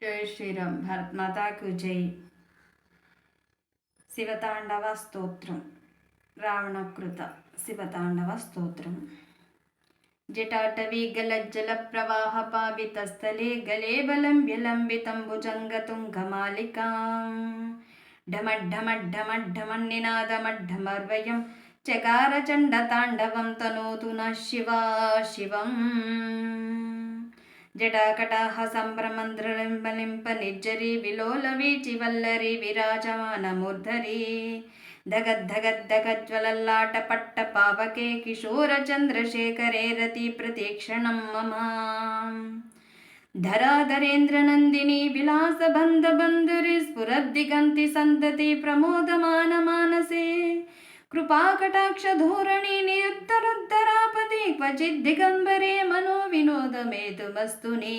जय श्रीराम. भारत माता की जय. శివతాండవ స్తోత్రం. రావణకృత శివతాండవ స్తోత్రం. జటాటవీ గలజ్జల ప్రవాహ పావితస్థలే గలే బలం విలంబితం భుజంగతుంగమాలికాం ఢమడ్ఢమడ్ఢమడ్ఢమన్నినాదమడ్ఢమర్వయం చకార చండతాండవం తనోతు నః శివా శివం. జటాకటాహ సంభ్రమంధ్రలింపలింప నిర్జరి విలోలవీచి వల్లరి విరాజమానమూర్ధరి ధగద్ధగద్ధగజ్వలల్లాట పట్ట పావకే కిశోర చంద్రశేఖరే రతి ప్రతీక్షణం మమ ధరాధరేంద్రనందిని విలాస బంధ బంధురి స్ఫురద్దిగంతి సంతతి ప్రమోదమాన మానసే కృపాకటాక్ష ధోరణి నిరుద్ధరుద్ధరాపది క్వచిద్దిగంబరే మనో వినోదమేతుమస్తునే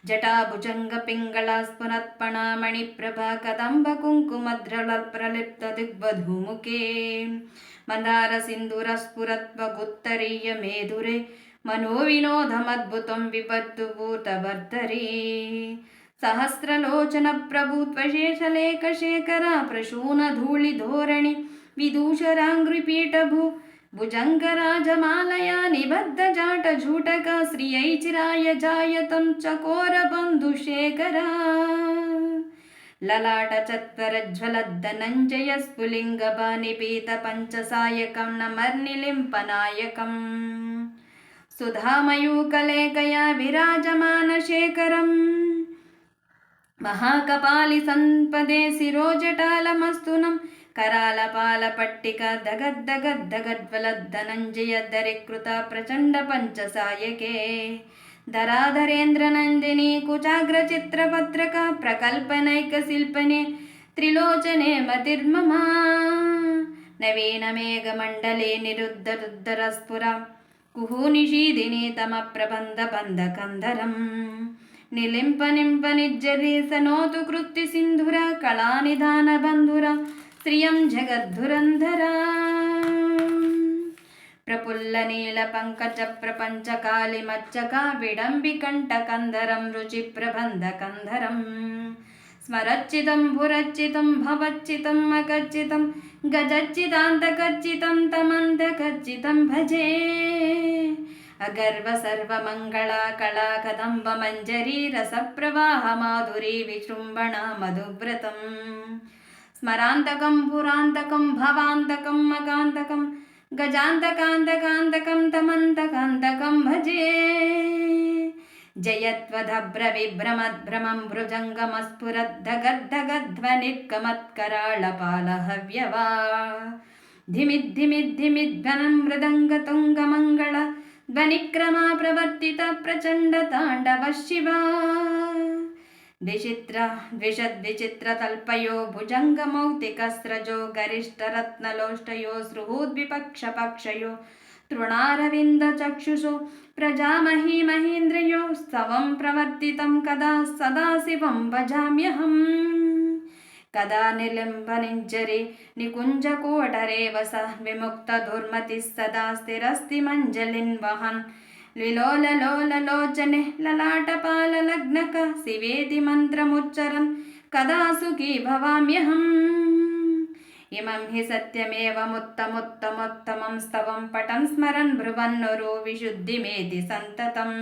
జటాభుజంగ పింగళ స్ఫురత్పణామణి ప్రభా కదంబ కుంకుమద్రల ప్రలిప్త దిగ్వధూముఖే మందార సింధుర స్ఫురత్వగుత్తరీయ మేధురే మనో వినోదమద్భుతం విపత్తు భూతవర్ధరి సహస్రలోచన ప్రభుత్వశేషలేఖ శేఖర ప్రశూన ధూళి ధోరణి విదూషరాంగ్రిపీఠభూ భుజంగరాజమాలయా నిబద్ధ జాట ఝూటక శ్రియై చిరాయ జాయతం చకోర బంధుశేఖర లలాట చత్వరజ్వలద్ధనంజయ స్ఫులింగ బానిపీత పంచసాయకం నమర్నిలింపనాయకం సుధామయూకలేకయా విరాజమానశేఖరం మహాకపాలి సంపదే శిరోజటాలమస్తునం करालपाल पट्टिका दगद्दगद्दगद्वलद्धनञ्जय दरीकृत प्रचण्ड पञ्चसायके धराधरेन्द्रनन्दिनी कुचाग्रचित्रपत्रक प्रकल्पनैकशिल्पने त्रिलोचने मतिर्मम नवीनमेघमण्डले निरुद्धरुद्धरस्फुरा कुहूनिषीदिनी तमप्रबन्धबन्धकन्धरम् निलिम्पनिम्प निर्जरी सनोतु कृत्ति सिन्धुर कलानिधानबन्धुर श्रियं जगद्धुरन्धरा प्रफुल्लनीलपङ्कजप्रपञ्चकालिमच्चका विडम्बिकण्ठकन्धरं रुचिप्रबन्धकन्धरं स्मरच्चितं भुरच्चितं भवच्चितं अकच्चितं गजच्चितान्तकच्चितं तमन्तकच्चितं भजे अगर्व सर्वमङ्गला कला कदम्ब मञ्जरी रसप्रवाह माधुरी विजृम्भणा मधुव्रतं स्मरान्तकं पुरान्तकं भवान्तकं मकान्तकं गजान्तकान्तकान्तकं तमन्तकान्तकं भजे जयत्वदभ्रविभ्रमद्भ्रमं भृजङ्गमस्फुरद्धगद्धगध्वनिर्गमत्कराळपालहव्यवा धिमिद्धिमिद्धिमिद्घनं मृदङ्गतुङ्गमङ्गल ध्वनिक्रमा प्रवर्तित प्रचण्ड ताण्डव शिवा द्विषद्विचित्रतल्पयो भुजङ्गमौक्तिकस्रजो गरिष्ठरत्नलोष्टयो सृहूद्विपक्षपक्षयो तृणारविन्दचक्षुषो प्रजामही महीन्द्रयो स्तवं प्रवर्तितं कदा सदाशिवं भजाम्यहम् कदा निलिम्बनिञ्जरि निकुञ्जकोटरे वस विमुक्तदुर्मतिः सदा स्थिरस्ति मञ्जलिन् वहन् विलोललोललोचने ललाटपाललग्नक शिवेति मन्त्रमुच्चरन् कदा सुखी भवाम्यहम् इमं हि सत्यमेवमुत्तमोत्तमोत्तमं स्तवं पठन् स्मरन् ब्रुवन्नुरो विशुद्धिमेति सन्ततम्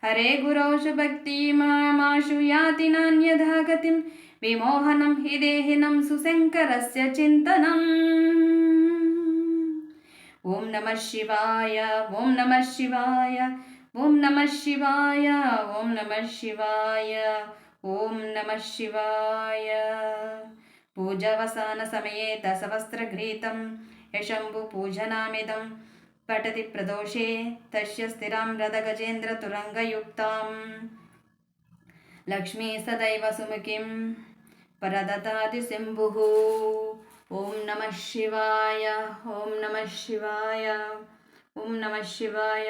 हरे गुरोषु भक्तिमाशु याति नान्यथा गतिं विमोहनं हि देहिनं सुशङ्करस्य चिन्तनम् ॐ नमः शिवाय ॐ नमः शिवाय ॐ नमः शिवाय ॐ नमः शिवाय ॐ नमः शिवाय पूजावसानसमये दशवस्त्रघ्रीतं यशम्भुपूजनामिदं पठति प्रदोषे तस्य स्थिरां रथगजेन्द्रतुरङ्गयुक्तां लक्ष्मी सदैव सुमुखीं प्रददाति शम्भुः ॐ नमः शिवाय ॐ नमः शिवाय ॐ नमः शिवाय